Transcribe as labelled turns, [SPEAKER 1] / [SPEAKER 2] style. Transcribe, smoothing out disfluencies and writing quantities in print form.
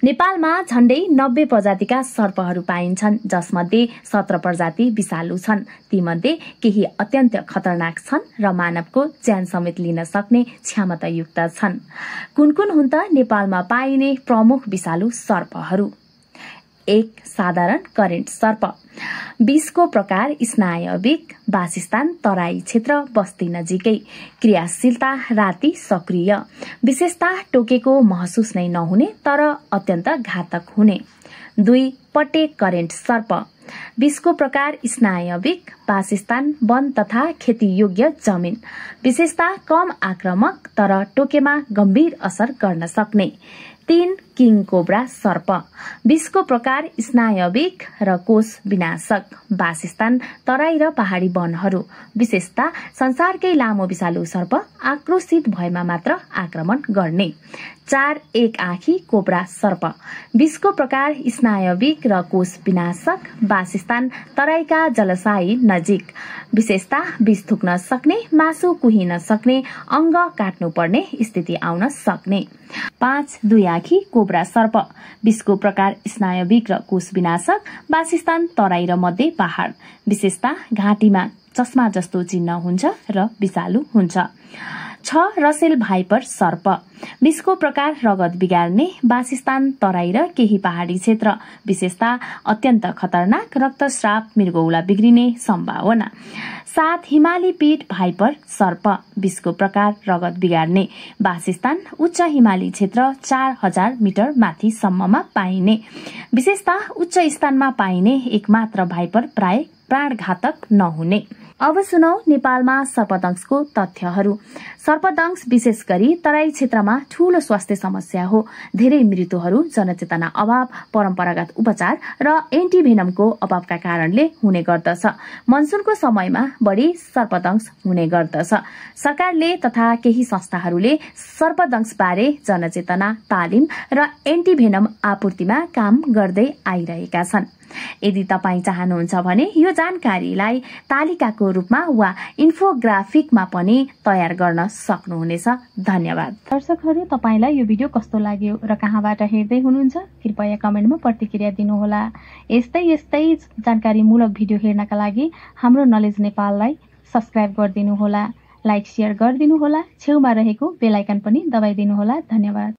[SPEAKER 1] नेपालमा झण्डै 90 प्रजातिका सर्पहरू पाइन्छन्, जसमध्ये 17 प्रजाति विषालु छन्। तीमध्ये केही अत्यन्त खतरनाक छन् र मानवको ज्यान समेत लिन सक्ने क्षमतायुक्त छन्। कुन हुन् त नेपालमा पाइने प्रमुख विषालु सर्पहरू? 1. साधारण करेन्ट सर्प। विषको प्रकार स्नायविक, वासस्थान तराई क्षेत्र, बस्ती नजिकै, क्रियाशीलता राति सक्रिय, विशेषता टोकेको महसुस नै नहुने तर अत्यन्त घातक हुने। 2. पट्टे करेन्ट सर्प। विषको प्रकार स्नायविक, वासस्थान वन तथा खेतीयोग्य जमिन, विशेषता कम आक्रामक तर टोकेमा गम्भीर असर गर्न सक्ने। 3. किङ कोब्रा सर्प। विषको प्रकार स्नायविक र कोष विनाशक, वासस्थान तराई र पहाडी वनहरू, विशेषता संसारकै लामो विषालु सर्प आक्रोशित भएमा मात्र आक्रमण गर्ने। 4. एक आँखी कोब्रा सर्प। विषको प्रकार स्नायविक र कोष विनाशक, वासस्थान तराईका जलाशय नजिक, विशेषता विष थुक्न सक्ने, मासु कुहिन सक्ने, अङ्ग काट्नु पर्ने स्थिति आउन सक्ने। 5. दुई आँखी कोब्रा सर्प। विषको प्रकार स्नायविक र कोष विनाशक, वासस्थान तराई र मध्य पहाड, विशेषता घाँटीमा चस्मा जस्तो चिन्ह हुन्छ र विषालु हुन्छ। 6. रसेल भाइपर सर्प। विषको प्रकार रगत बिगार्ने, वासस्थान तराई र केही पहाडी क्षेत्र, विशेषता अत्यन्त खतरनाक, रक्तस्राव, मृगौला बिग्रिने सम्भावना। 7. हिमाली पीठ भाइपर सर्प। विषको प्रकार रगत बिगार्ने, वासस्थान उच्च हिमाली क्षेत्र 4000 मिटर माथिसम्ममा पाइने, विशेषता उच्च स्थानमा पाइने एकमात्र भाइपर प्राय प्राणघातक नहुने। अब सुनौ नेपालमा सर्पदंशको तथ्यहरू। सर्पदंश विशेष गरी तराई क्षेत्रमा ठूलो स्वास्थ्य समस्या हो। धेरै मृत्युहरू जनचेतना अभाव, परम्परागत उपचार र एन्टिभेनमको अभावका कारणले हुने गर्दछ। मनसुनको समयमा बढी सर्पदंश हुने गर्दछ। सरकारले तथा केही संस्थाहरूले सर्पदंशबारे जनचेतना, तालिम र एन्टिभेनम आपूर्तिमा काम गर्दै आइरहेका छन्। यदि तपाईँ चाहनुहुन्छ भने यो जानकारीलाई तालिकाको रूपमा वा इन्फोग्राफिकमा पनि तयार गर्न सक्नुहुनेछ। धन्यवाद। दर्शकहरू, तपाईलाई यो भिडियो कस्तो लाग्यो र कहाँबाट हेर्दै हुनुहुन्छ कृपया कमेन्टमा प्रतिक्रिया दिनुहोला। यस्तै जानकारीमूलक भिडियो हेर्नका लागि हाम्रो नलेज नेपाललाई सब्स्क्राइब गरिदिनुहोला, लाइक शेयर गरिदिनुहोला, छेउमा रहेको बेल आइकन पनि दबाइदिनुहोला। धन्यवाद।